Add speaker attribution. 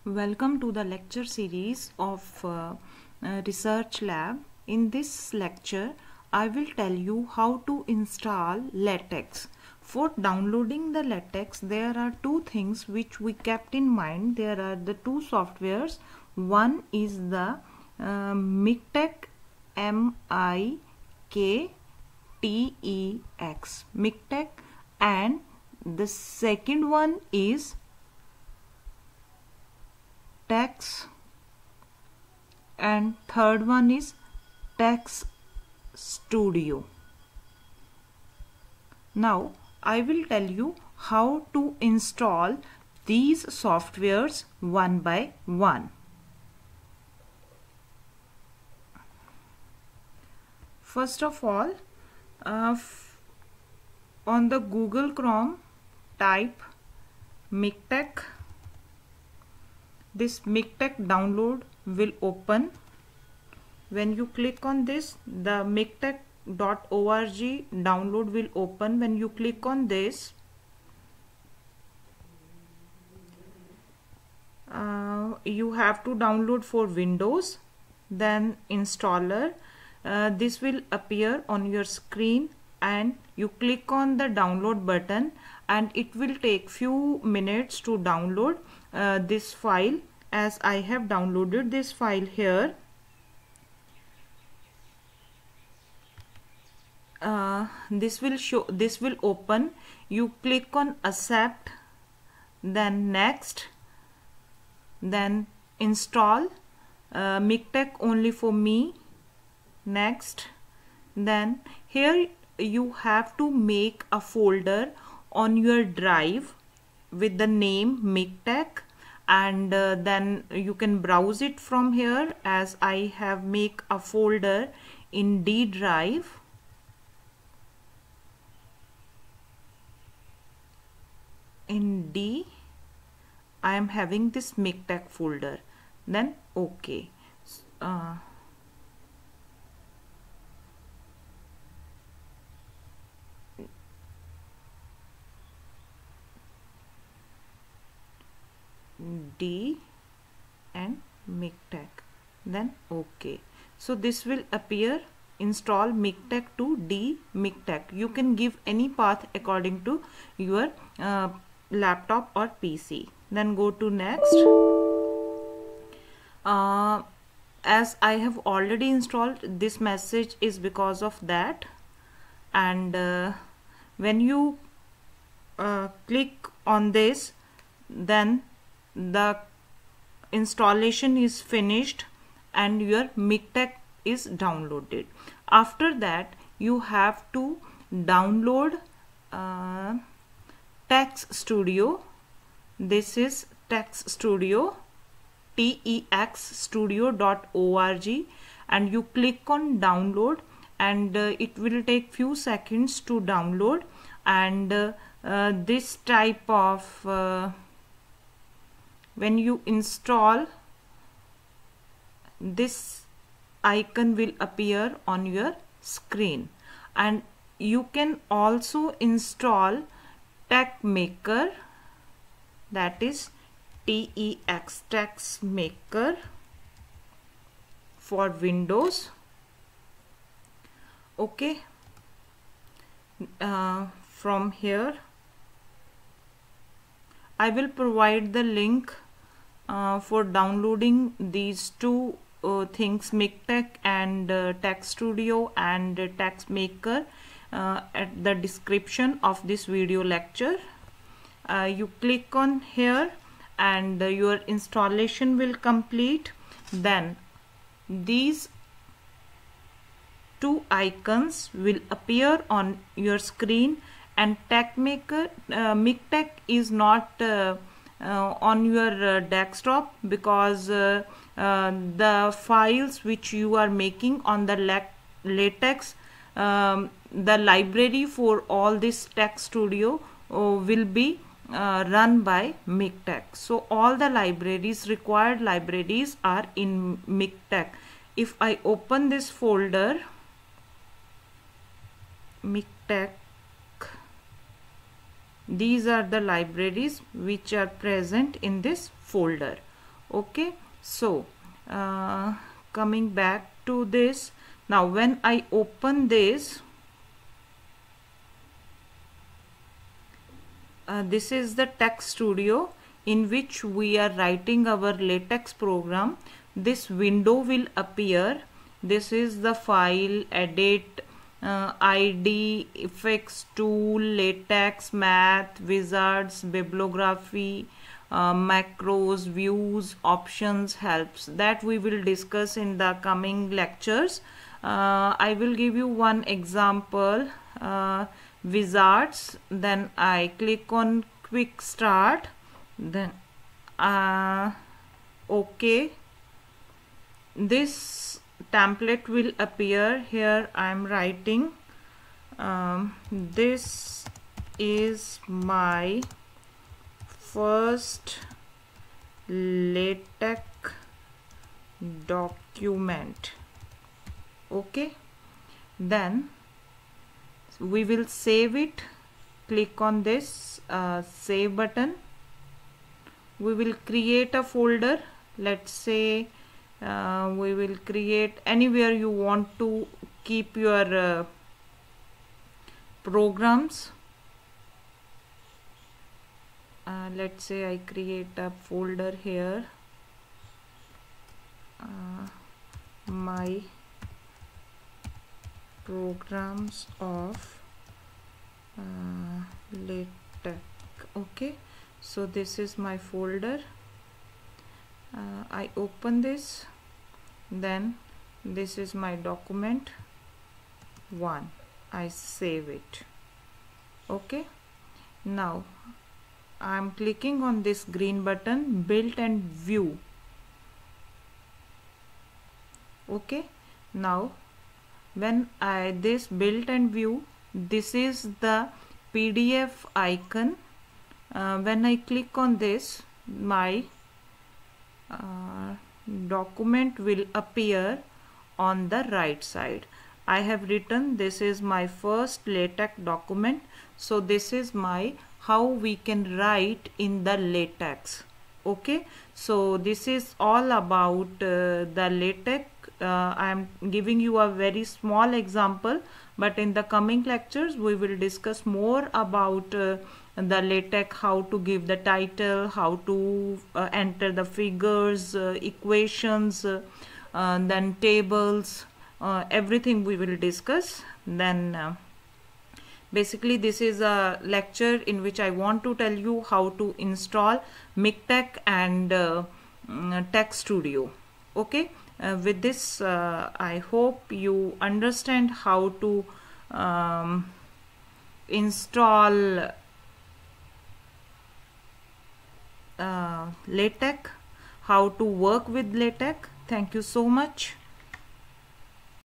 Speaker 1: Welcome to the lecture series of Research Lab. In this lecture, I will tell you how to install LaTeX. For downloading the LaTeX, there are two things which we kept in mind. There are the two softwares. One is the Maketek, M-I-K-T-E-X, Maketek, and the second one is Tex, and third one is TexStudio. Now I will tell you how to install these softwares one by one. First of all, on the Google Chrome, type Maketek. This Maketek download will open. When you click on this, the Maketek.org download will open. When you click on this, you have to download for Windows, then installer. This will appear on your screen and you click on the download button and it will take few minutes to download this file. As I have downloaded this file here, this will open. You click on accept, then next, then install Maketek only for me, next. Then here you have to make a folder on your drive with the name Maketek, and then you can browse it from here. As I have make a folder in D drive, in D I am having this Maketek folder. Then OK. D and Maketek, then OK. So this will appear. Install Maketek to D Maketek. You can give any path according to your laptop or PC. Then go to next. As I have already installed, this message is because of that. And when you click on this, then the installation is finished and your Maketek is downloaded. After that, you have to download TexStudio. This is TexStudio, texstudio.org, and you click on download and it will take few seconds to download. And this type of when you install, this icon will appear on your screen. And you can also install TexMaker, that is TEX, TexMaker for Windows. Okay. From here I will provide the link for downloading these two things, Maketek and TexStudio and TexMaker, at the description of this video lecture. You click on here and your installation will complete. Then these two icons will appear on your screen, and TexMaker, Maketek is not on your desktop because the files which you are making on the LaTeX, the library for all this TexStudio will be run by Maketek. So all the libraries, required libraries, are in Maketek. If I open this folder, Maketek, These are the libraries which are present in this folder. Okay, so coming back to this, now when I open this, this is the TexStudio in which we are writing our LaTeX program. This window will appear. This is the file, edit, ID, effects, tool, LaTeX, math, wizards, bibliography, macros, views, options, helps, that we will discuss in the coming lectures. I will give you one example, wizards. Then I click on quick start, then OK. This template will appear. Here I am writing, this is my first LaTeX document. Okay, then we will save it. Click on this save button. We will create a folder. Let's say we will create anywhere you want to keep your programs. Let's say I create a folder here, my programs of LaTeX. Okay, so this is my folder. I open this, then this is my document 1. I save it. Okay, now I am clicking on this green button, build and view. Okay, now when this build and view, this is the PDF icon. When I click on this, my document will appear on the right side. I have written this is my first LaTeX document. So this is my how we can write in the LaTeX. Okay, so this is all about the LaTeX. I am giving you a very small example, but in the coming lectures we will discuss more about the LaTeX, how to give the title, how to enter the figures, equations, then tables, everything we will discuss. Then basically this is a lecture in which I want to tell you how to install Maketek and TexStudio. Okay, with this I hope you understand how to install LaTeX, how to work with LaTeX. Thank you so much.